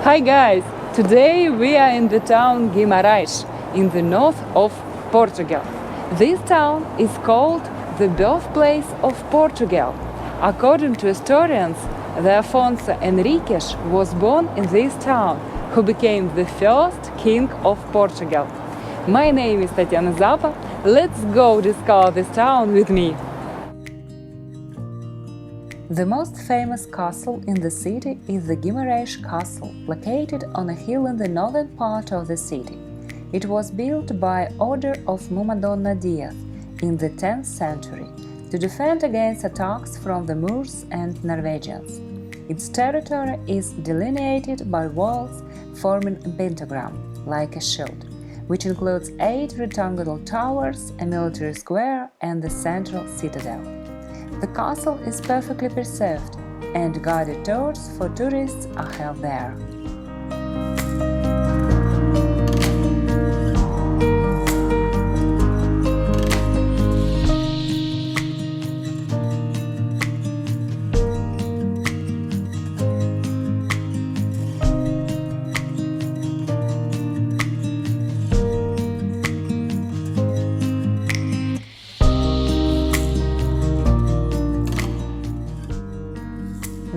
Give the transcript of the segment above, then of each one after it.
Hi guys! Today we are in the town Guimaraes in the north of Portugal. This town is called the birthplace of Portugal. According to historians, the Afonso Henriques was born in this town, who became the first king of Portugal. My name is Tatiana Zappa. Let's go discover this town with me. The most famous castle in the city is the Gimmerash Castle, located on a hill in the northern part of the city. It was built by order of Madonna Diaz in the 10th century to defend against attacks from the Moors and Norwegians. Its territory is delineated by walls forming a pentagram, like a shield, which includes 8 rectangular towers, a military square, and the central citadel. The castle is perfectly preserved, and guided tours for tourists are held there.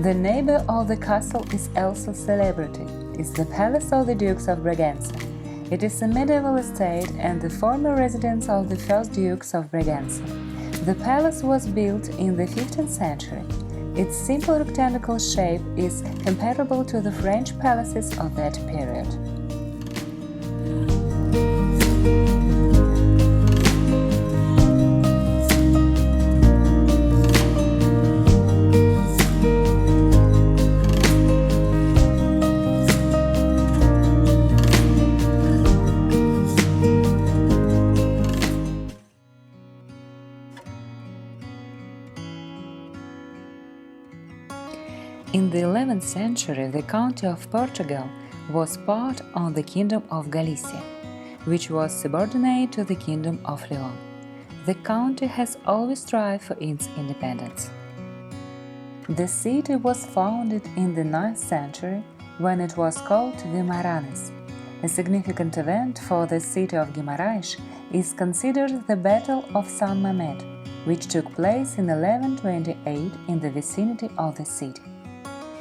The neighbor of the castle is also a celebrity. It's the palace of the Dukes of Braganza. It is a medieval estate and the former residence of the first Dukes of Braganza. The palace was built in the 15th century. Its simple rectangular shape is comparable to the French palaces of that period. In the 11th century, the county of Portugal was part of the Kingdom of Galicia, which was subordinate to the Kingdom of Leon. The county has always strived for its independence. The city was founded in the 9th century when it was called Vimaranes. A significant event for the city of Guimaraes is considered the Battle of San Mamed, which took place in 1128 in the vicinity of the city.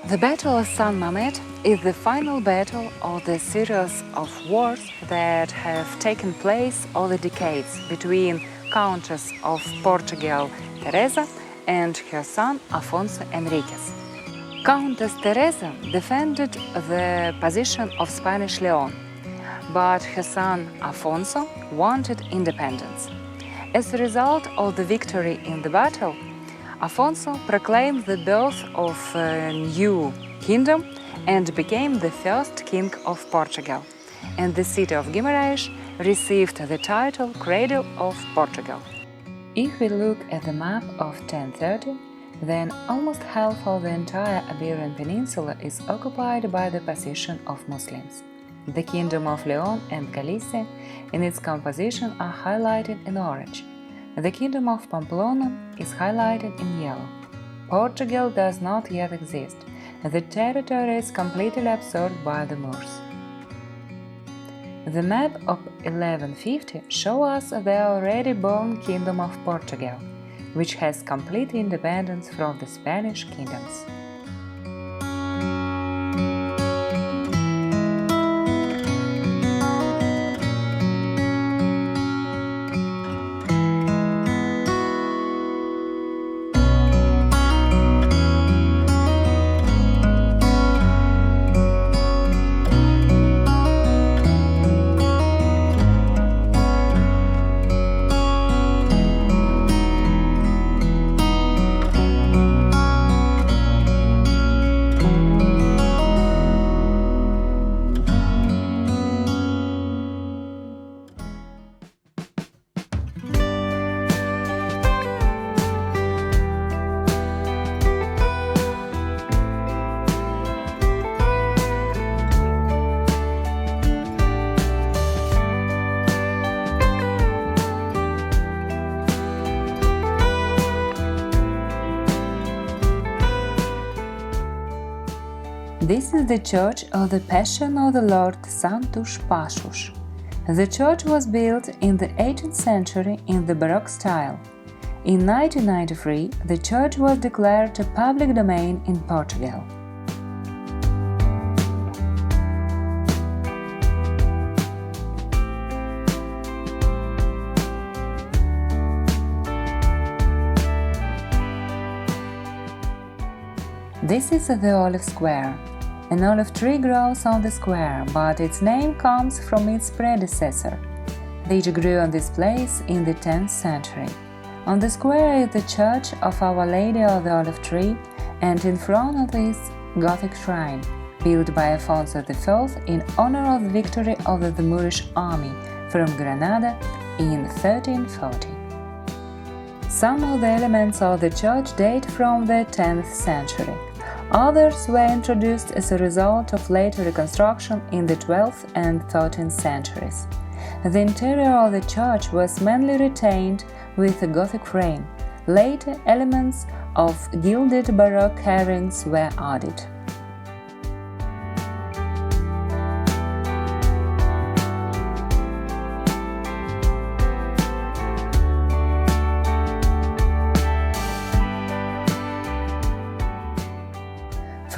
The Battle of San Mamet is the final battle of the series of wars that have taken place over the decades between Countess of Portugal Teresa and her son Afonso Henriques. Countess Teresa defended the position of Spanish Leon, but her son Afonso wanted independence. As a result of the victory in the battle, Afonso proclaimed the birth of a new kingdom and became the first king of Portugal, and the city of Gimmerash received the title Cradle of Portugal. If we look at the map of 1030, then almost half of the entire Iberian Peninsula is occupied by the position of Muslims. The Kingdom of Leon and Galicia in its composition are highlighted in orange. The Kingdom of Pamplona is highlighted in yellow. Portugal does not yet exist. The territory is completely absorbed by the Moors. The map of 1150 shows us the already born Kingdom of Portugal, which has complete independence from the Spanish kingdoms. This is the Church of the Passion of the Lord Santuš Pašuš. The church was built in the 18th century in the Baroque style. In 1993, the church was declared a public domain in Portugal. This is the Olive Square. An olive tree grows on the square, but its name comes from its predecessor. Which grew on this place in the 10th century. On the square is the Church of Our Lady of the Olive Tree, and in front of this Gothic shrine, built by Alfonso V in honor of the victory over the Moorish army from Granada in 1340. Some of the elements of the church date from the 10th century. Others were introduced as a result of later reconstruction in the 12th and 13th centuries. The interior of the church was mainly retained with a Gothic frame. Later elements of gilded Baroque carvings were added.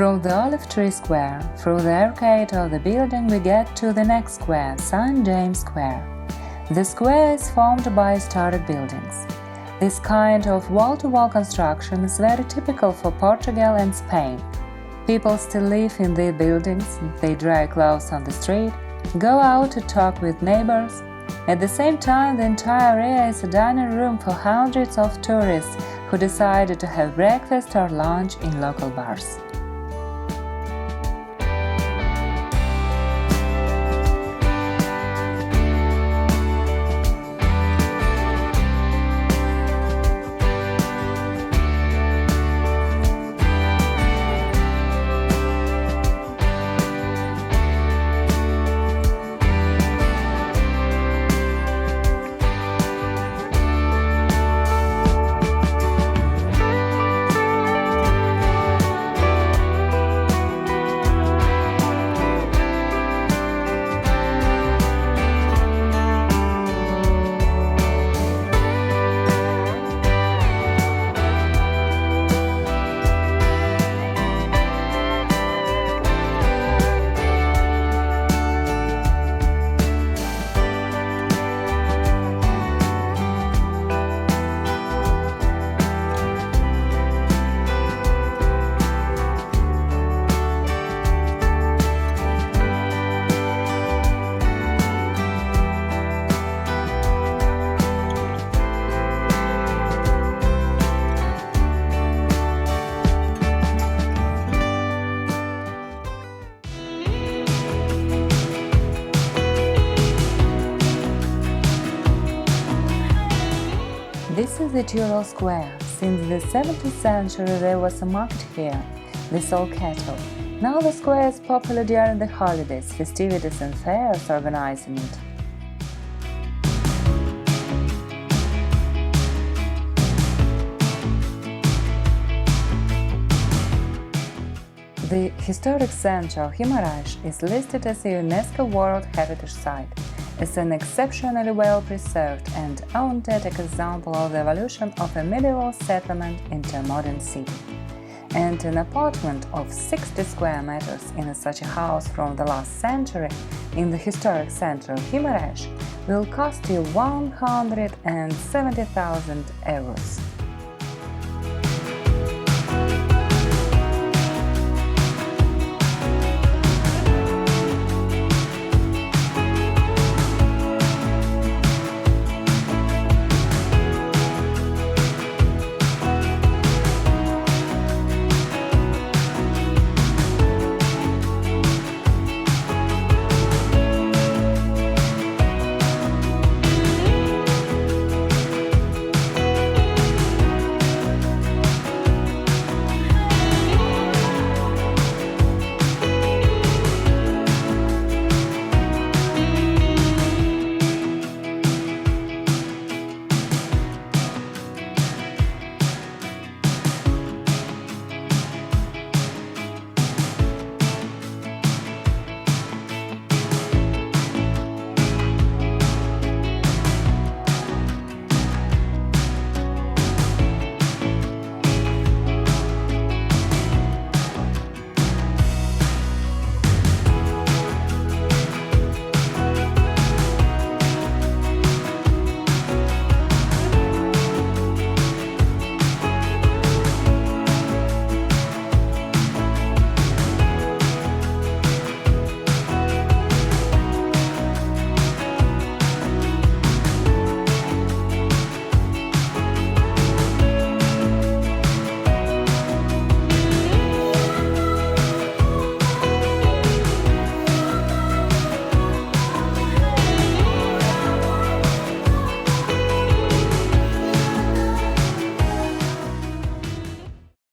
From the Olive Tree Square, through the arcade of the building, we get to the next square, St. James Square. The square is formed by historic buildings. This kind of wall-to-wall construction is very typical for Portugal and Spain. People still live in these buildings, they dry clothes on the street, go out to talk with neighbors. At the same time, the entire area is a dining room for hundreds of tourists who decided to have breakfast or lunch in local bars. This is the Tyrol Square. Since the 17th century there was a market here. They sold cattle. Now the square is popular during the holidays, festivities and fairs organized in it. The historic center of Gimmerash is listed as a UNESCO World Heritage Site. It's an exceptionally well-preserved and authentic example of the evolution of a medieval settlement into a modern city. And an apartment of 60 square meters in such a house from the last century in the historic center of Gimmerash will cost you 170,000 euros.